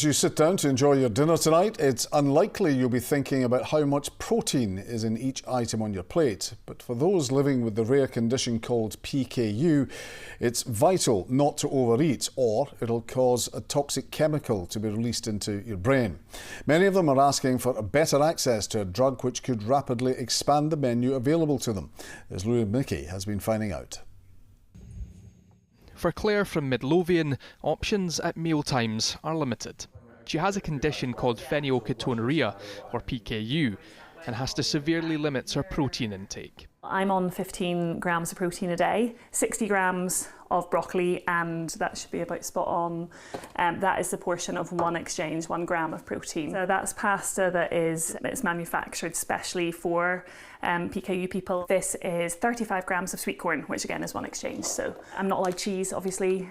As you sit down to enjoy your dinner tonight, it's unlikely you'll be thinking about how much protein is in each item on your plate. But for those living with the rare condition called PKU, it's vital not to overeat, or it'll cause a toxic chemical to be released into your brain. Many of them are asking for better access to a drug which could rapidly expand the menu available to them, as Louis Mickey has been finding out. For Claire from Midlothian, options at mealtimes are limited. She has a condition called phenylketonuria, or PKU, and has to severely limit her protein intake. I'm on 15 grams of protein a day, 60 grams of broccoli, and that should be about spot on. That is the portion of one exchange, 1 gram of protein. So that's pasta it's manufactured specially for PKU people. This is 35 grams of sweet corn, which again is one exchange. So I'm not allowed cheese, obviously.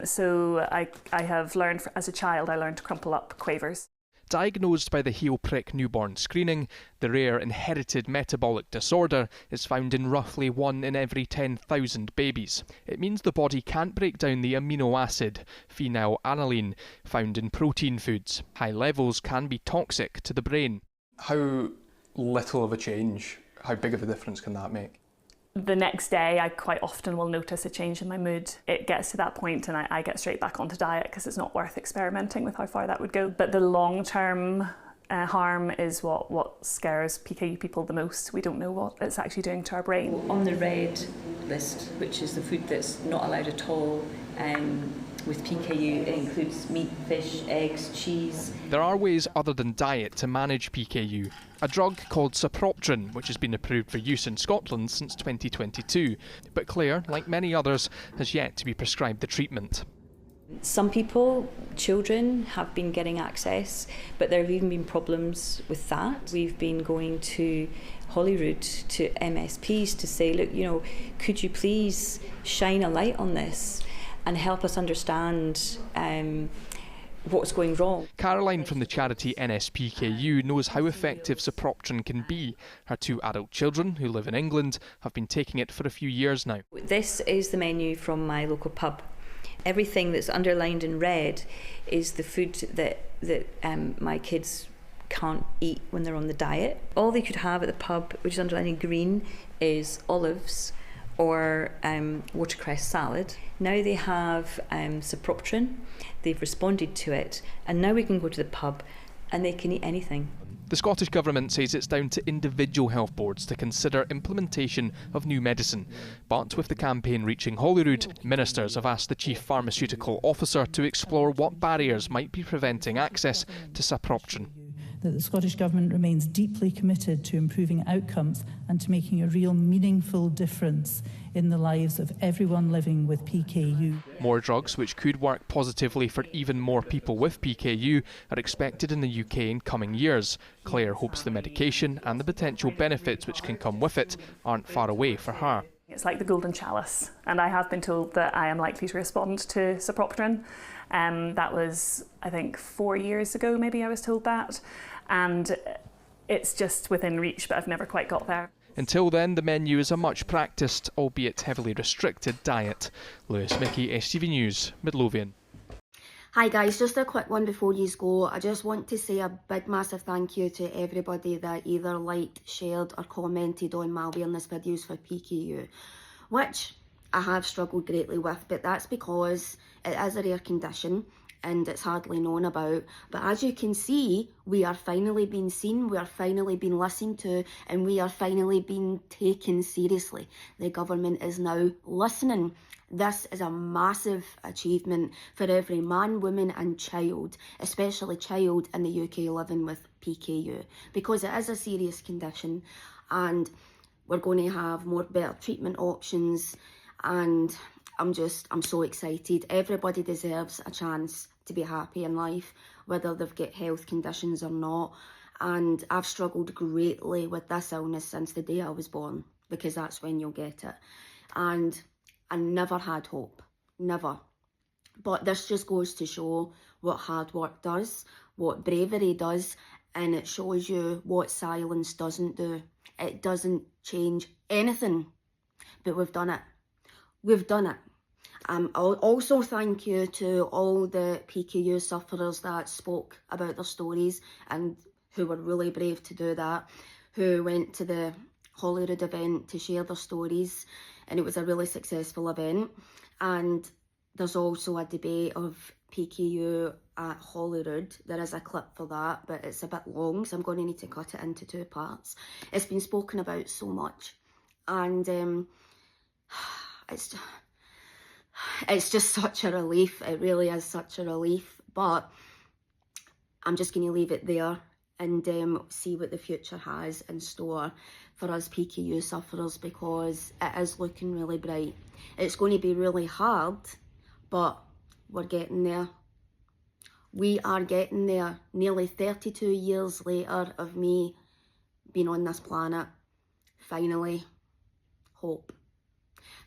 So I have learned, as a child, I learned to crumple up quavers. Diagnosed by the heel prick newborn screening, the rare inherited metabolic disorder is found in roughly 1 in every 10,000 babies. It means the body can't break down the amino acid, phenylalanine, found in protein foods. High levels can be toxic to the brain. How little of a change, how big of a difference can that make? The next day, I quite often will notice a change in my mood. It gets to that point and I get straight back onto diet because it's not worth experimenting with how far that would go. But the long-term harm is what scares PKU people the most. We don't know what it's actually doing to our brain. On the red list, which is the food that's not allowed at all, with PKU, it includes meat, fish, eggs, cheese. There are ways other than diet to manage PKU. A drug called sapropterin, which has been approved for use in Scotland since 2022. But Claire, like many others, has yet to be prescribed the treatment. Some people, children, have been getting access, but there have even been problems with that. We've been going to Holyrood, to MSPs to say, look, could you please shine a light on this and help us understand what's going wrong. Caroline from the charity NSPKU knows how effective sapropterin can be. Her 2 adult children, who live in England, have been taking it for a few years now. This is the menu from my local pub. Everything that's underlined in red is the food that my kids can't eat when they're on the diet. All they could have at the pub, which is underlined in green, is olives or watercress salad. Now they have sapropterin, they've responded to it, and now we can go to the pub and they can eat anything. The Scottish Government says it's down to individual health boards to consider implementation of new medicine. But with the campaign reaching Holyrood, ministers have asked the Chief Pharmaceutical Officer to explore what barriers might be preventing access to sapropterin. That the Scottish Government remains deeply committed to improving outcomes and to making a real meaningful difference in the lives of everyone living with PKU. More drugs which could work positively for even more people with PKU are expected in the UK in coming years. Claire hopes the medication and the potential benefits which can come with it aren't far away for her. It's like the golden chalice, and I have been told that I am likely to respond to sapropterin. That was, I think, 4 years ago, maybe I was told that. And it's just within reach, but I've never quite got there. Until then, the menu is a much practised, albeit heavily restricted, diet. Louis Mickey, STV News, Midlothian. Hi guys, just a quick one before you go. I just want to say a big massive thank you to everybody that either liked, shared or commented on my awareness videos for PKU, which I have struggled greatly with, but that's because it is a rare condition and it's hardly known about. But as you can see, we are finally being seen, we are finally being listened to, and we are finally being taken seriously. The government is now listening. This is a massive achievement for every man, woman and child, especially child in the UK living with PKU, because it is a serious condition and we're going to have more better treatment options, and I'm so excited. Everybody deserves a chance to be happy in life, whether they've got health conditions or not. And I've struggled greatly with this illness since the day I was born, because that's when you'll get it. And I never had hope, never. But this just goes to show what hard work does, what bravery does, and it shows you what silence doesn't do. It doesn't change anything, but we've done it. We've done it. Also thank you to all the PKU sufferers that spoke about their stories and who were really brave to do that, who went to the Holyrood event to share their stories, and it was a really successful event. And there's also a debate of PKU at Holyrood. There is a clip for that, but it's a bit long, so I'm going to need to cut it into 2 parts. It's been spoken about so much, and it's just such a relief. It really is such a relief, but I'm just going to leave it there and see what the future has in store for us PKU sufferers, because it is looking really bright. It's going to be really hard, but we're getting there. We are getting there. Nearly 32 years later of me being on this planet. Finally, hope.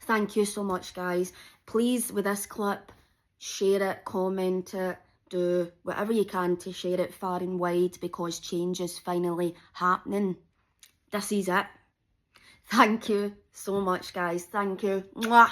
Thank you so much, guys. Please, with this clip, share it, comment it, do whatever you can to share it far and wide, because change is finally happening. This is it. Thank you so much, guys. Thank you. Mwah.